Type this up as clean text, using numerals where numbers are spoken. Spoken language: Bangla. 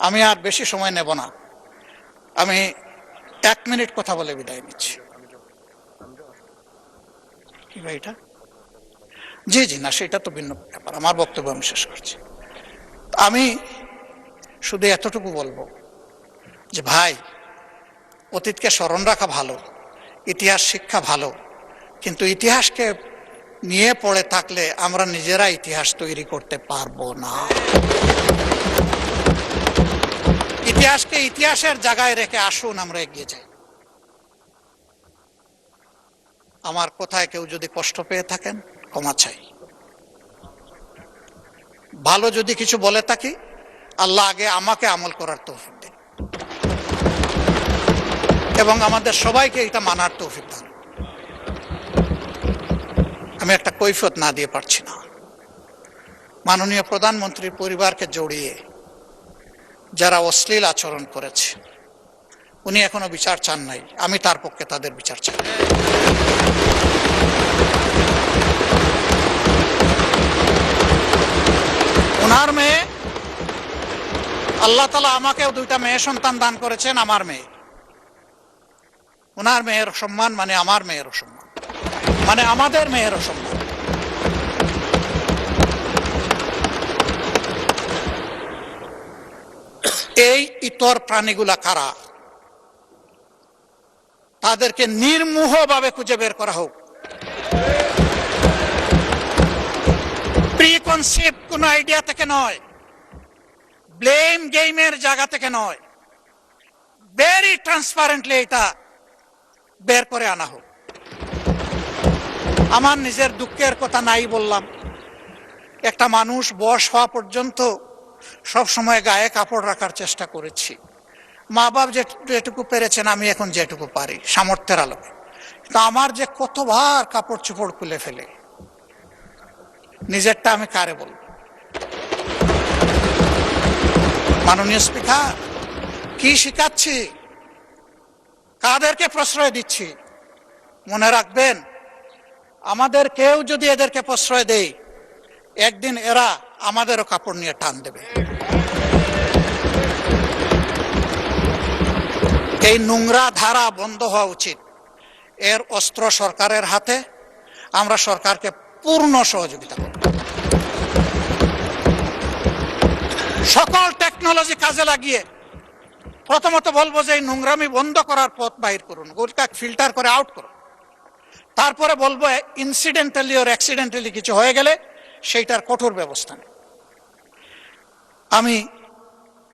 আমি আর বেশি সময় নেব না, আমি 1 মিনিট কথা বলে বিদায় নিচ্ছি। কি ভাই এটা? জি জি না, সেটা তো ভিন্ন ব্যাপার, আমার বক্তব্য আমি শেষ করছি। আমি শুধু এতটুকু বলবো যে ভাই, অতীতকে স্মরণ রাখা ভালো, ইতিহাস শিক্ষা ভালো, কিন্তু ইতিহাসকে নিয়ে পড়ে থাকলে আমরা নিজেরা ইতিহাস তৈরি করতে পারবো না। ইতিহাসকে ইতিহাসের জায়গায় রেখে আসুন আমরা এগিয়ে যাই। আমার কথায় কেউ যদি কষ্ট পেয়ে থাকেন ক্ষমা চাই। ভালো যদি কিছু বলে থাকি, আল্লাহ আগে আমাকে আমল করার তৌফিক দেন এবং আমাদের সবাইকে এটা মানার তৌফিক দেন। আমি একটা কৈফিয়ত না দিয়ে পারছি না। মাননীয় প্রধানমন্ত্রীর পরিবারকে জড়িয়ে যারা অশ্লীল আচরণ করেছে, উনি এখনো বিচার চান নাই, আমি তার পক্ষে তাদের বিচার চাই। ওনার মেয়ে, আল্লাহ তাআলা আমাকেও 2টা মেয়ে সন্তান দান করেছেন, আমার মেয়ে। ওনার মেয়ের সম্মান মানে আমার মেয়েরও সম্মান, মানে আমাদের মেয়েরও সম্মান। এই ইতর প্রাণীগুলা কারা, তাদেরকে নির্মোহভাবে খুঁজে বের করা হোক। প্রিকনসেপ্ট কোন আইডিয়া থেকে নয়, ব্লেম গেমের জায়গা থেকে নয়, ভেরি ট্রান্সপারেন্টলি এটা বের করে আনা হোক। আমার নিজের দুঃখের কথা নাই বললাম, একটা মানুষ বয়স হওয়া পর্যন্ত সব সময় গায়ে কাপড় রাখার চেষ্টা করেছি। মা বাপ যেটুকু পেরেছেন, আমি এখন যেটুকু পারি সামর্থ্যের আলোকে। কিন্তু আমার যে কতবার কাপড় চোপড় খুলে ফেলে, নিজেরটা আমি কারে বলব? মাননীয় স্পিকার, কি শিখাচ্ছি, কাদেরকে প্রশ্রয় দিচ্ছি? মনে রাখবেন, আমাদের কেউ যদি এদেরকে প্রশ্রয় দেয়, একদিন এরা আমাদেরও কাপড় নিয়ে টান দেবে। এই নোংরা ধারা বন্ধ হওয়া উচিত। এর অস্ত্র সরকারের হাতে, আমরা সরকারকে পূর্ণ সহযোগিতা করব। সকল টেকনোলজি কাজে লাগিয়ে প্রথমত বলবো যে এই নোংরামি বন্ধ করার পথ বাহির করুন, গোলটা ফিল্টার করে আউট করুন। তারপরে বলবো ইনসিডেন্টালি ওর অ্যাক্সিডেন্টালি কিছু হয়ে গেলে সেইটার কঠোর ব্যবস্থা নেই। আমি